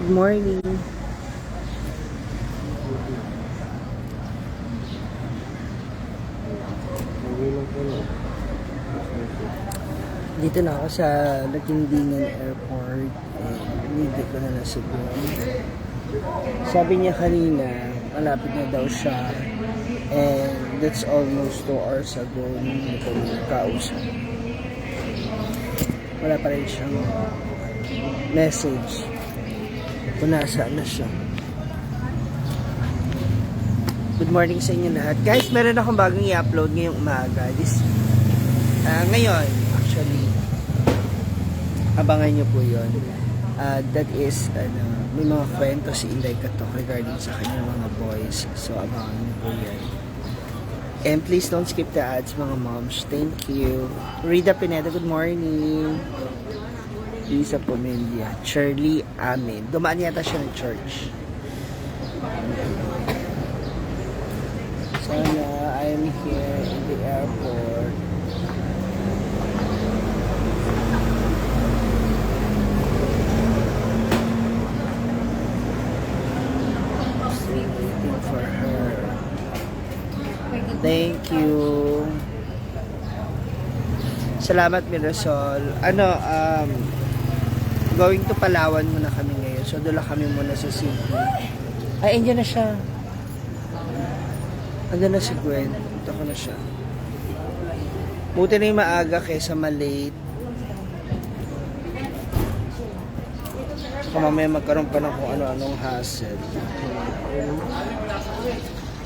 Good morning. Dito na ako sa Lagindingan Airport. Hindi ko na nasubuan. Sabi niya kanina, malapit na daw siya. And that's almost 2 hours ago nung ito kausap. Wala pa rin siyang message kung nasaan na siya. Good morning sa inyo lahat. Guys, meron akong bagong i-upload ngayong umaga. Ngayon, actually, abangan nyo po yun. That is, may mga kwento si Inday Katok regarding sa kanyang mga boys. So, abangan nyo po yan. And please don't skip the ads, mga moms. Thank you. Rida Pineda, good morning. Lisa Pomelia. Shirley Amin. Dumaan yata siya ng church. Sana, I'm here in the airport. Waiting for her. Thank you. Salamat, Mirasol. Going to Palawan muna kami ngayon. So, doon kami muna sa city. Ay, andyan na siya. Andyan na si Gwen. Ito ko na siya. Buti na yung maaga kaysa malate. So, mamaya magkaroon pa ng kung ano-anong hassle.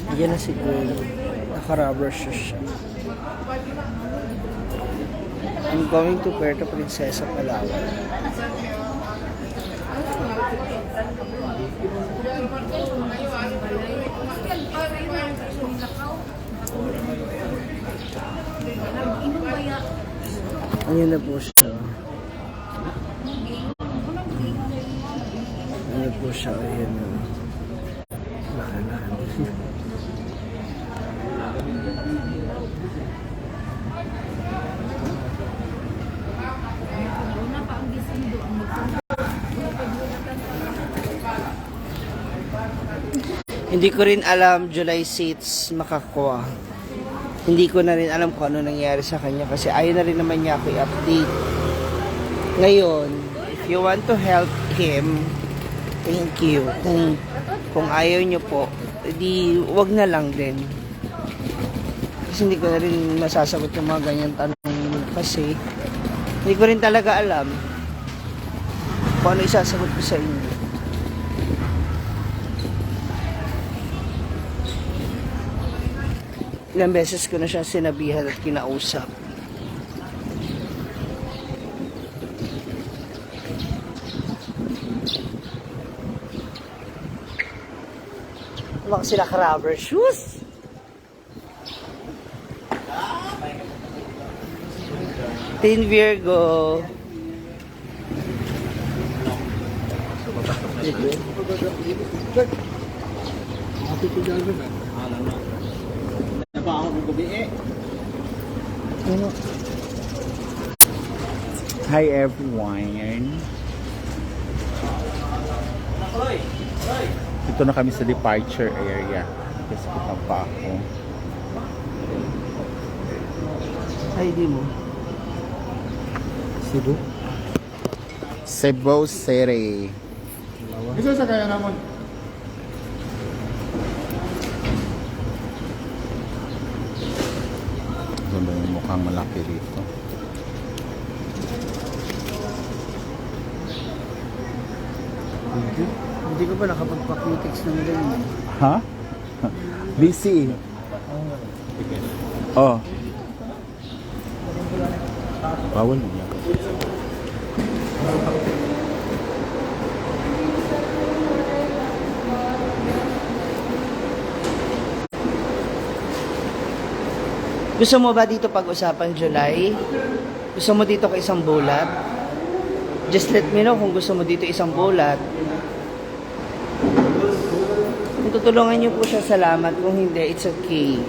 Andyan na si Gwen. Naka-rubber shoes siya. I'm going to Puerto Princesa, Palawan. Ayun na po siya. Ayun po siya. Ayun na. Lahan-lahan. Hindi ko rin alam July seats makakuha. Hindi ko na rin alam kung ano nangyari sa kanya kasi ayaw na rin naman niya ako i-update. Ngayon, if you want to help him, thank you. Kung ayaw niyo po, edi wag na lang din. Kasi hindi ko na rin masasagot yung mga ganyan tanong kasi hindi ko rin talaga alam kung ano isasagot ko sa inyo. Ilang beses ko na siya sinabihan at kinausap. Mga sila ka-rubber shoes. Teen Virgo. Hi everyone. Ito na kami sa departure area. Kasi kitang pa ako. ID mo. Cebu? Cebu City. Isa sa kaya naman. Ganda yung mukhang malaki rito. Hindi ko pa nakapagpa-critics ng ganyan. Ha? Busy. Oh. Bawal mo yan. Gusto mo ba dito pag-usapan July? Gusto mo dito ka isang bulat? Just let me know kung gusto mo dito isang bulat. Kung tutulungan niyo po siya, salamat. Kung hindi, it's okay.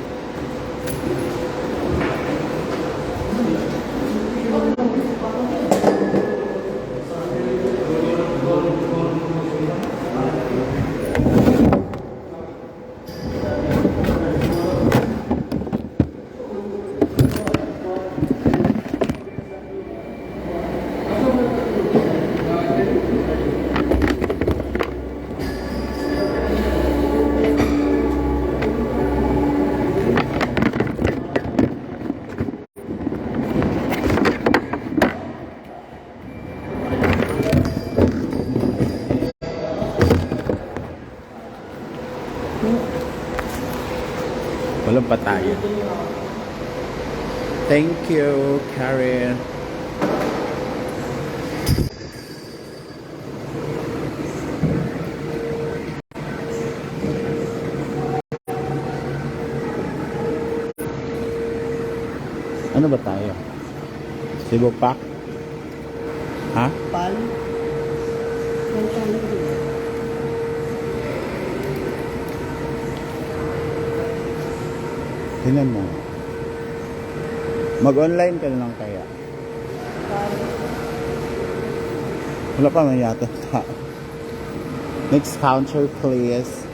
Alam pa tayo. Thank you, Karen. Ano ba tayo? Cebu Park? Ha? Pal. Tingnan mo. Mag-online ka na lang kaya. Wala pa man yata tao. Next counter, please.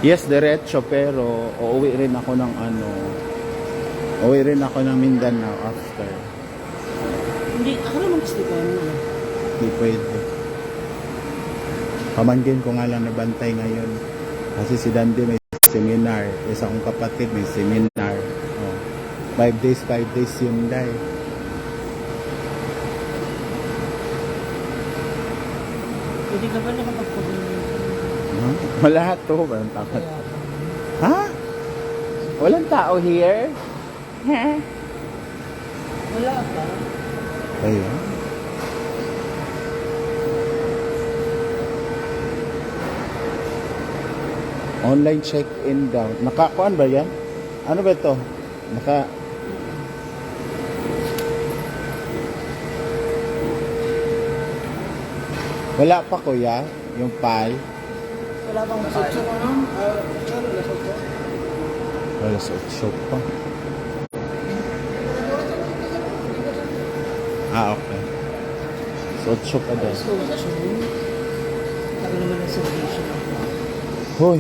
Yes, diretso, pero uuwi rin ako ng uuwi rin ako ng Mindanao after. Hindi, ako naman gusto ko. Hindi pwede. Pamangkin ko nga lang nabantay ngayon. Kasi si Dandy may seminar. Isa kong kapatid may seminar. 5 days yun dahil. Pwede ka ba nakapagpagulong? Wala to. Walang takot. Ha? Walang tao here? Wala pa. Ayun. Online check-in daw. Nakakuan ba yan? Ano ba ito? Wala pa kuya, yung PAL. Wala bang masutso ko no? Wala sa shop pa. Okay. So, shop pa daw. Gusto ko sa show. Ako naman ang celebration. Hoy!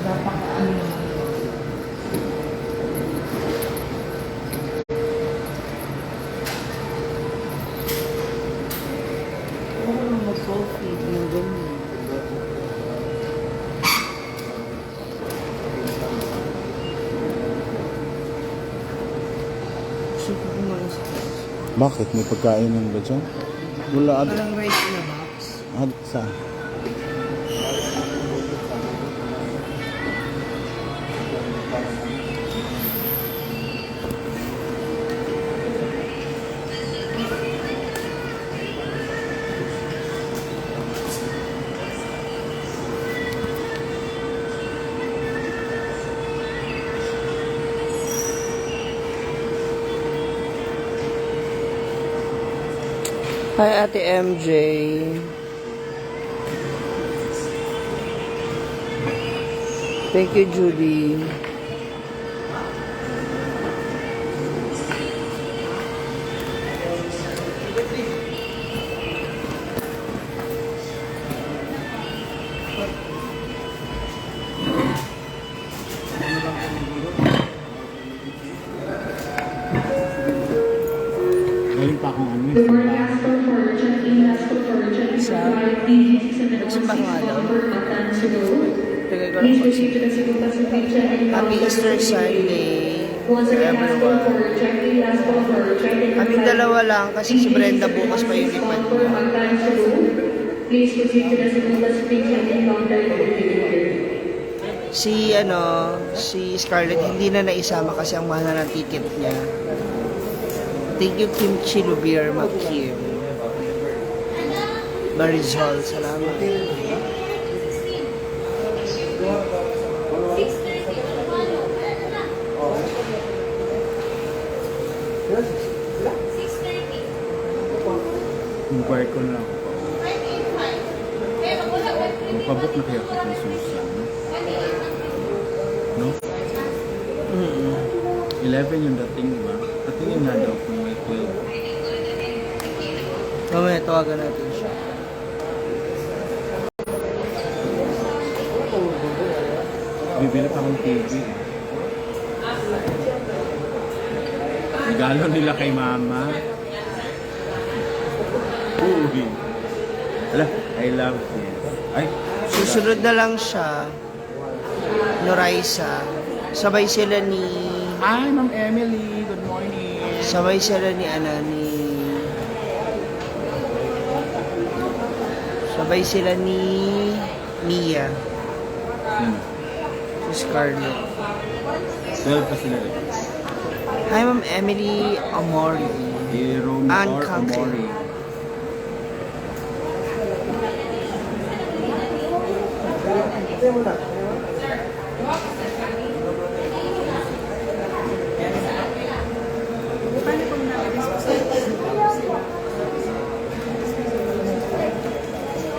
Napaka-ano naman. Ako naman mag-coffee. Yung ganyan. Gusto ko kumain sa Bakit? May pagkainan ba dyan? Wala. parang rice na box. Saan? Hi, Ate MJ. Thank you, Judy. Galing pa akong ano The word Astor for checking Astor for checking provide the Nagsimbang nga daw. Tagay ko lang Please po. proceed to the Cebu Pacific check-in Happy counter. Easter Sunday Once to again, Astor everyone. for checking Astor for checking Kaming dalawa lang kasi si Brenda bukas pa yung lipad for niya. Magdalene, Cebu. Please proceed to the Cebu Pacific check-in counter to be delivered. Si Scarlett hindi na naisama kasi ang mahal na ng ticket niya. Thank you, Kimchi Lubier Makim. Marizol, salamat. Inquire ko na ako. Magpabook na kaya ako kung Susan. No? 11 yung dating, diba? Datingin nga daw kung may 12. Mamaya, tawagan natin siya. Bibili pa akong TV. Regalo nila kay mama. Uy. Ala, I love this. Ay, Susunod na lang siya. Noraisa. Sabay sila ni... hi Ma'am Emily. Good morning. Sabay sila ni Sabay sila ni Mia. Sino? Si Scarlett. 12 pa sila rin. Hi, Ma'am Emily Amori. Jerome Ann or Kake. Omori.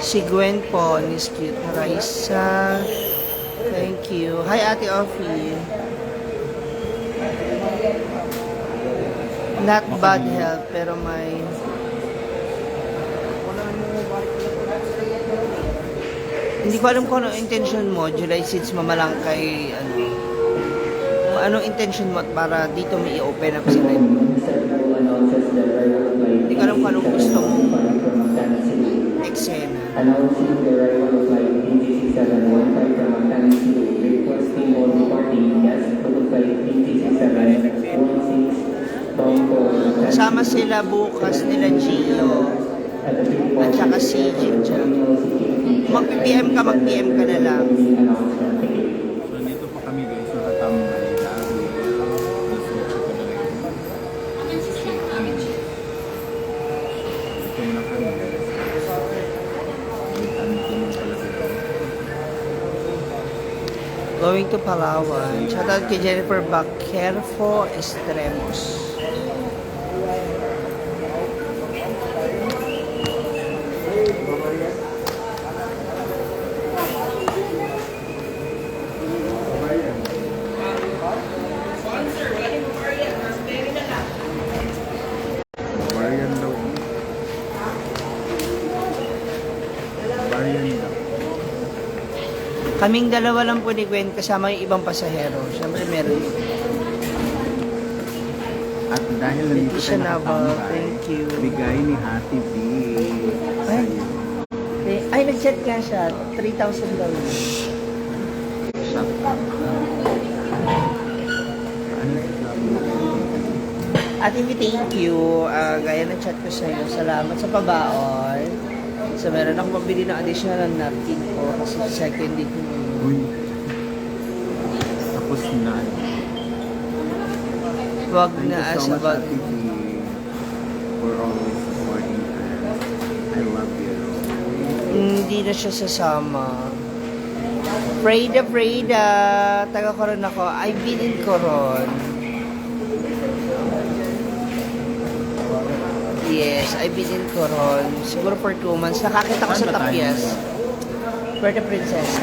Si Gwen po, Miss Cute. Raisa. Thank you. Hi, Ate Offie. Not bad health, pero may... Hindi ko alam kung ano intention mo, July, since mamalang kay, ano, kung anong intention mo para dito may i-open up sila. Hindi ko alam kung anong gusto mong eksena. Announcing the arrival of flight DG6715 from Mactan Cebu, requesting all departing guests to flight DG6716 bound for Mactan. Kasama sila bukas nila Gio at saka si Jinja. Mag-PM ka na lang. So, dito pa kami guys, nakatambay. Lagi. Nasuot ko talaga yung dito na kami guys. May tanong pala sila. Going to Palawan. Shout out kay Jennifer Baquerfo Estremos. Varian daw. Varian daw. Kaming dalawa lang po ni Gwen kasama yung ibang pasahero. Siyempre meron. At dahil nandito Leticia tayo Naval, nakatambay, thank you. bigay ni Hati B. Ay. Sa'yo. Ay, nag-chat nga siya. 3,000 daw. Shut up. Ano sabi mo? Ate V, thank you. Gaya ng chat ko sa'yo. Salamat sa pabaon. So, meron akong pabili ng additional napkin ko kasi second day ko ngayon. Uy. Tapos na. Wag Thank na you as so much, about... Ate B, for always supporting us. I love you. Hindi na siya sasama. Freda, taga Coron ako. I've been in Coron. Yes, I've been in Coron. Siguro for 2 months. Nakakita ko sa Saan ba tayo? Tapias. Puerto Princesa.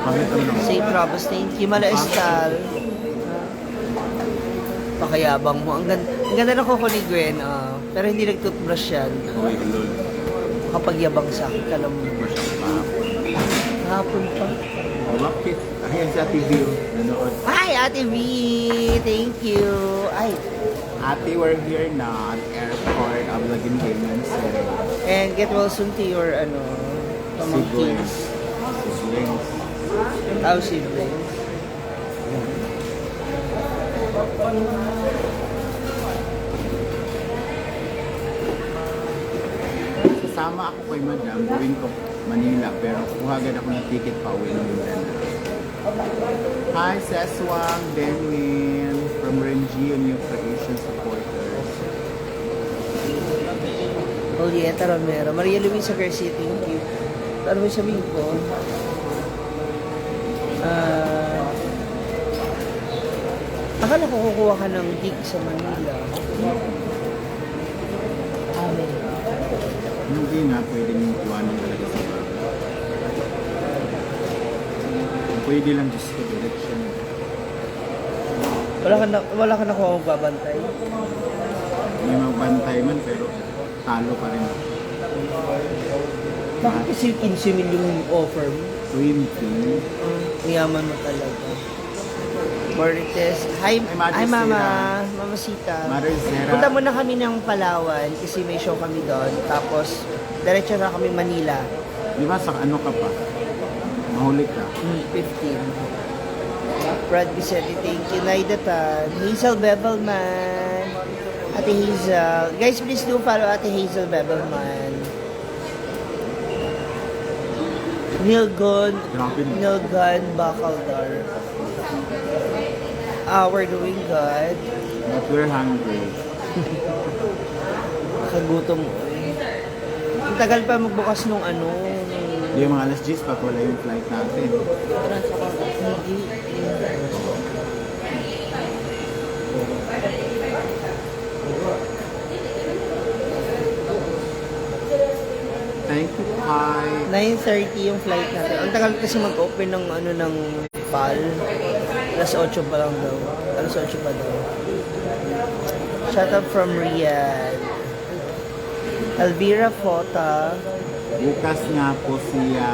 Pakita mo lang. St. Robos, thank you. Mala Estal. Pakayabang mo. Ang ganda ng kuko ni Gwen. Pero hindi nag-toothbrush yan. Uy, lol. Kapag yabang sa akin, kalam mo. Masyang kahapon. Hapon pa. Oh, bakit? Ayan sa TV. Nanood. Hi, Ate V! Thank you. Ay, Ate, we're here na at airport. Ablagin Payments. and get well soon to your, Siblings. pamangkins. Siblings. Our siblings. Sasama ako kay Madam. Gawin ko Manila. Pero kuha agad ako ng ticket pa uwi ng Mindanao. Hi, Seswang, Denwin, from Renji and your creation supporters. Julieta Romero. Maria Luisa Garcia, thank you. Ano mo sabihin ko? Akala ko kukuha ka ng gig sa Manila. Amen. Hindi na pwede yung iwanan talaga sa bago. Pwede lang just for direction. Wala ka na kuha magbabantay. May magbantay man pero talo pa rin. Bakit kasi 15 million yung offer mo? 20. Yaman mo talaga. Marites. Hi, Hi, Mama. Mama Sita. Maricera. Punta muna kami ng Palawan kasi may show kami doon. Tapos, diretso na kami Manila. Di ba sa ano ka pa? Mahuli ka. 15. Brad Vicente, thank you. Naida Tan. Hazel Bevelman. Ate Hazel. Guys, please do follow Ate Hazel Bevelman. Grabe. Nilgun Bacaldar. We're doing good. But we're hungry. Nakagutom ko eh. Ang tagal pa magbukas nung ano. Yung mga alas 10 pa, wala yung flight natin. Hindi. Thank you, Kai. 9:30 yung flight natin. Ang tagal kasi mag-open ng ano ng PAL. Alas 8 pa lang daw. Alas 8 pa daw. Shout out from Riyadh. Elvira Fota. Bukas nga po siya.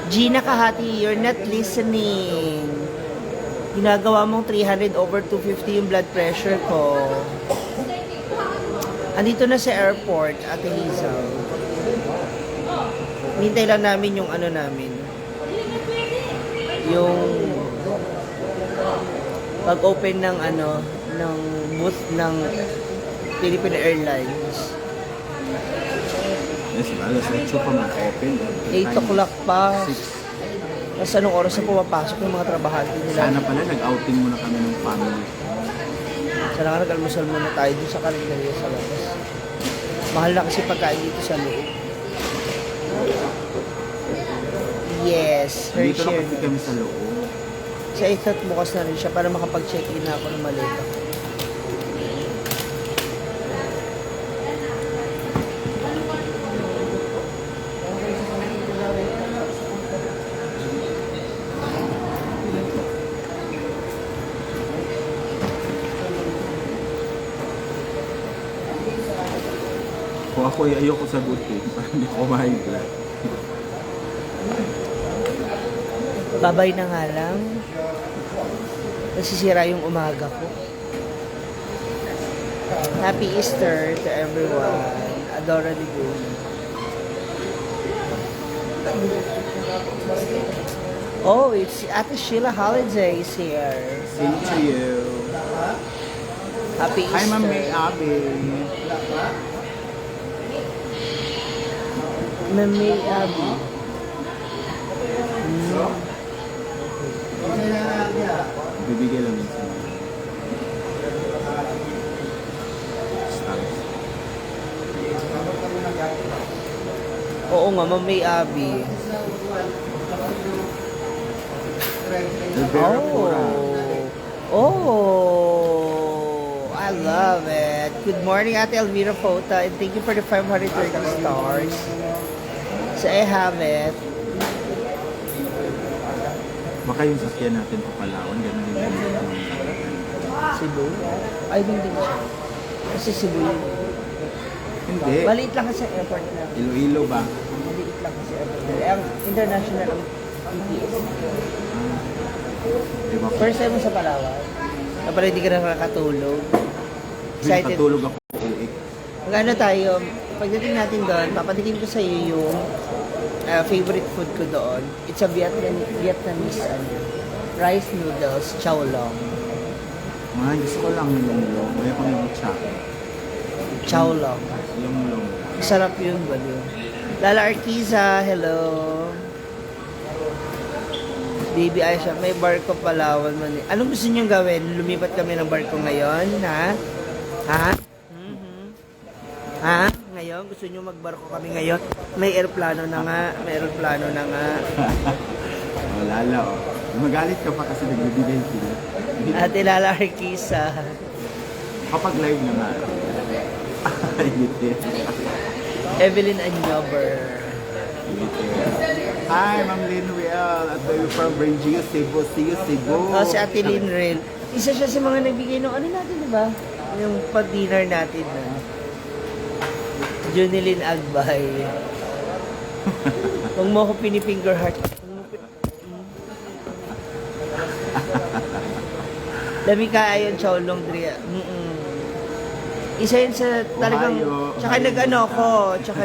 Gina Kahati, you're not listening. Ginagawa mong 300 over 250 yung blood pressure ko. Andito na sa airport, Ate Hazel. Hintay lang namin yung ano namin. Yung pag-open ng ano, ng booth ng Philippine Airlines. Yes, alas 8 pa mag-open. 8 o'clock pa. Tapos anong oras na pumapasok yung mga trabahante nila? Sana pala nag-outing muna kami ng family. Sana nga nag-almusal muna tayo dun sa kalendaryo sa labas. Mahal na kasi pagkain dito sa loob. Yes, her Dito lang share. kasi kami sa loob. Sa 8 bukas na rin siya para makapag-check-in na ako ng maleta. Kung ako ay ayoko sagutin, para hindi ako mahigla. Babay na nga lang. Nasisira yung umaga ko. Happy Easter to everyone. Adora Ligoon. Oh, it's Ate Sheila Holiday is here. Same to you. Happy Easter. Hi, Ma'am May Abe. Ma'am May Abby. Bibigay lang yun sa mga stars. Oo nga, Ma'am May Abby. Rivera Pura. Oh, I love it. Good morning, Ate Elvira Fota, and thank you for the 530 stars. So I have it. Baka yung sasyan natin pa Palawan, gano'n din yung Cebu? Ay, hindi siya. Kasi Cebu yun. Hindi. Maliit lang kasi airport na. Iloilo ba? Maliit lang kasi airport na. Ang international ang PTS. Diba? First time mo sa Palawan? Na pala hindi ka na nakakatulog. Excited. Katulog ako uwi. Mag-ano tayo, pagdating natin doon, papatikin ko sa iyo yung favorite food ko doon. It's a Vietnamese rice noodles, chow long. Gusto ko lang yung long. May pang yung chak. Chow long. Yung long. Masarap yun, baliw. Lala Arquiza, hello. Baby Aisha, may barko Palawan man. Anong gusto niyong gawin? Lumipat kami ng barko ngayon, ha? Ha? Ha? Ngayon? Gusto niyo magbarko kami ngayon? May aeroplano na nga. May aeroplano na nga. Lala, oh. Magalit ka pa kasi nagbibigay sila. Ate Lala Arquiza. Kapag live naman. Bitin. Evelyn Anyober. Hi, Ma'am Lynn Riel. At we're from Bringio, Cebu. See you, Cebu. Oh, si Ate Lynn Rel. Isa siya sa mga nagbigay ng ano natin, di ba? Yung pa-dinner natin na. Junilyn Agbay. Huwag mo ako pinifinger heart. Dami ka ayon, Chowlong Dria. Isa yun sa talagang, Ohio. tsaka nag-ano ako, tsaka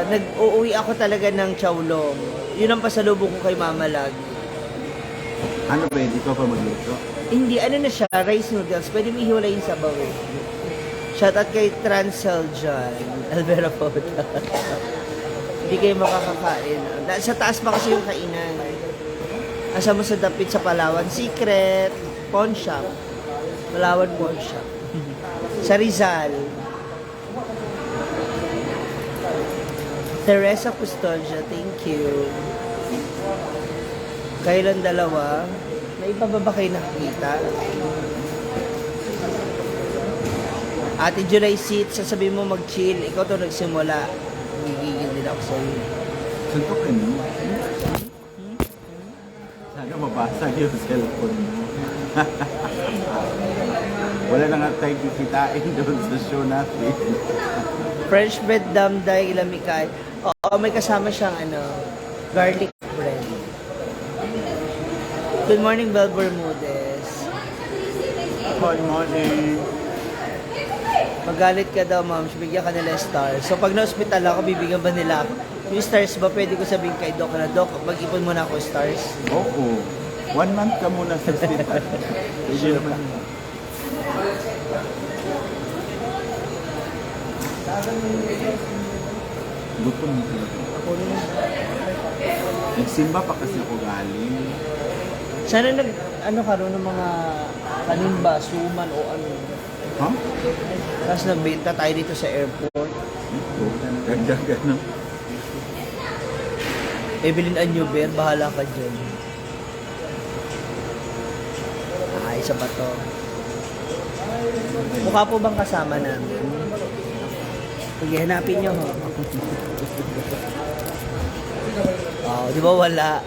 nag-uuwi ako talaga ng Chowlong. Yun ang pasalubong ko kay Mama lagi. Ano ba, hindi ko pa magluto? Hindi, ano na siya, rice noodles. Pwede mo ihiwalay yung sabaw eh. Shoutout kay Transel dyan. Alvera Pota. Hindi kayo makakakain. Sa taas pa kasi yung kainan. Asa mo sa dapit sa Palawan, Secret, Pawn Shop. Palawan Pawn Shop. Sa Rizal. Teresa Custodia, thank you. Kayo lang dalawa. May iba ba kayo nakikita? Ate July Seat, sasabihin mo mag-chill. Ikaw to nagsimula. Gigigil din ako sa'yo. Suntukin mo. Sana mabasag yung cellphone mo. Wala na nga tayo kikitain doon sa show natin. French bread damday ilamikay. Oo, may kasama siyang garlic bread. Good morning, Bel Bermudez. Good morning. Magalit ka daw, ma'am. Bigyan ka nila stars. So, pag na-hospital ako, bibigyan ba nila ako? Yung stars ba, pwede ko sabihin kay Doc na, Doc, mag-ipon muna ako stars. Oo. 1 month ka muna sa hospital. Sure pa. Gutom mo talaga. Ako rin. Nagsimba pa kasi ako galing. Sana karoon ng mga kanimba, suman o ano. Ha? Tapos nagbenta tayo dito sa airport. Ito. Ganda no? Evelyn Anyuber, bahala ka dyan. Isa ba to? Mukha po bang kasama namin? Sige, hanapin nyo ho. Oh, di ba wala?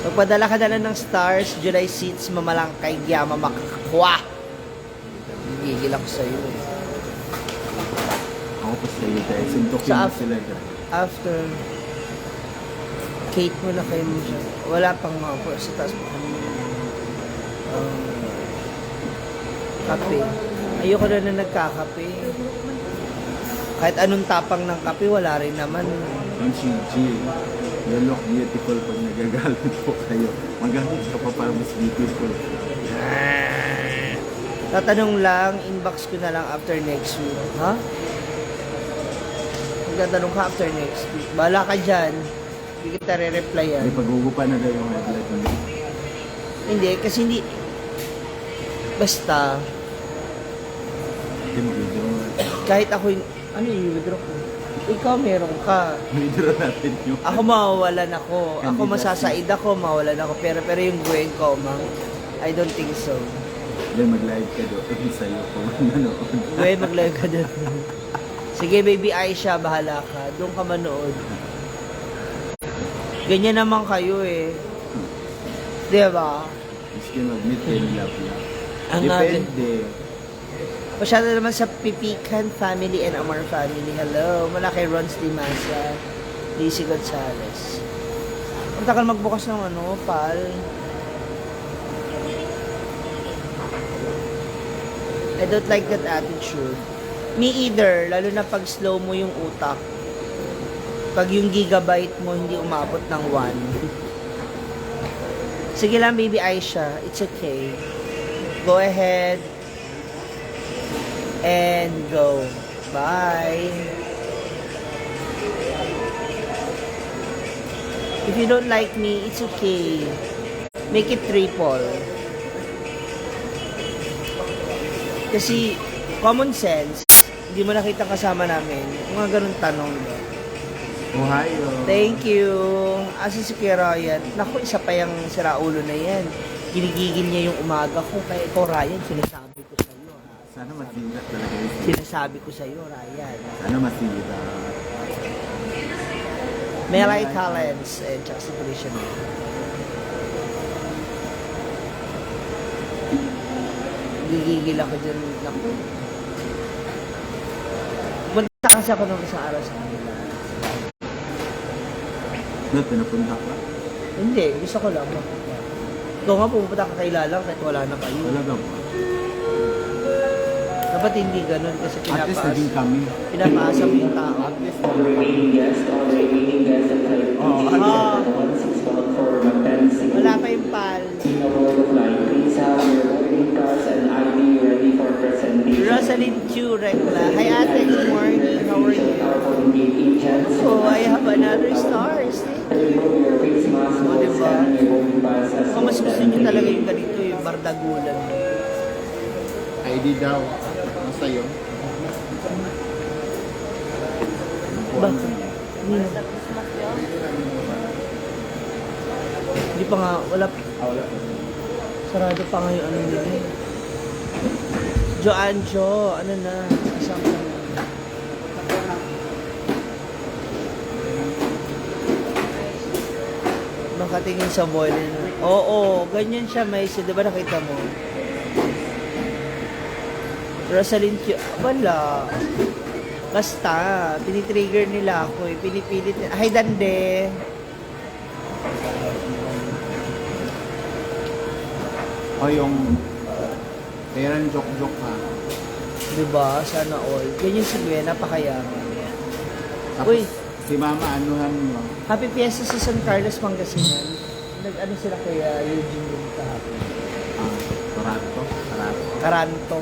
Magpadala ka na lang ng stars, July Seats, mamalangkay, gyama, makakakwa. Gigil ako sa'yo. Ako pa sa'yo dahil suntukin Sa mo sila dyan. After, Kate mo na kayo mo siya. Wala pang mga po sa taas mo. Kape. Ayoko na nagkakape. Kahit anong tapang ng kape, wala rin naman. Ang Gigi, you look beautiful pag nagagalit po kayo. Magamit ka pa para mas beautiful. Tatanong lang, inbox ko na lang after next week. Ha? Magtatanong ka after next week. Bahala ka dyan. Hindi kita re-replyan. May pag-ugupa na daw yung headlight mo. Hindi, kasi hindi. Basta, Hindi mag-withdraw. kahit ako yung, ano yung withdraw ko? Ikaw meron ka. Withdraw natin yung... Ako mawawalan ako. Ako Candidacy. masasaid ako, mawawalan ako. Pero yung buweng ko, mang, I don't think so. Then mag-live ka doon sa'yo kung nanonood. Buweng, mag-live ka doon. Sige, baby Aisha, bahala ka. Doon ka manood. Ganyan naman kayo eh. Di ba? Miski mag-meet kayo ng love-love. Ang Depende. Masyado naman sa Pipikan family and Amar family. Hello. Mula kay Rons Dimasa. Lizzie Gonzalez. Ang tagal magbukas ng pal. I don't like that attitude. Me either. Lalo na pag slow mo yung utak. Pag yung gigabyte mo hindi umabot ng 1. Sige lang, baby Aisha. It's okay. Go ahead. And go. Bye. If you don't like me, it's okay. Make it triple. Kasi, common sense, hindi mo nakita kasama namin. Mga ganun tanong. Ohio. Thank you. Asa si Kuya Ryan? Naku, isa pa yung siraulo na yan. Ginigigil niya yung umaga ko. Kaya ikaw, Ryan, sinasabi ko sa'yo. Ha? Sana masira talaga yun. Sinasabi ko sa'yo, Ryan. Sana masira. Melay Talents and Juxtaposition. Gigigil ako dyan. Naku. Punta kasi ako nung isang araw sa kanila. Ba't pinapunta ka? Hindi, gusto ko lang. Ikaw nga pupunta ka kay Lalang kahit wala na kayo. Talaga ba? Dapat hindi ganun kasi At least naging kami. pinapaasa mo yung tao. At least All remaining guests at flight Ah. 1614 Mactan City. Wala pa yung pal. Aboard the flight, please have your boarding pass and ID ready for presentation. Rosalind Chu Rekla. Hi ate, good morning. How are dagulan mo. ID daw. Ano sa'yo? Ba? Hindi pa nga, wala. Sarado pa nga yung ano nila eh. Joanjo, ano na, isang makatingin sa boiler na. Oo, ganyan siya, Maisy. Di ba nakita mo? Rosalind Q. Wala. Basta, tinitrigger nila ako eh. Pinipilit nila. Ay, Dande. O yung Teran joke-joke ha. Diba? Sana all. Ganyan si Gwen, napakayaman. Tapos Uy. si Mama anuhan mo. Happy Fiesta sa San Carlos, Pangasinan. Nag-ano sila kaya Eugene yung kahapon. Toronto. Karanto.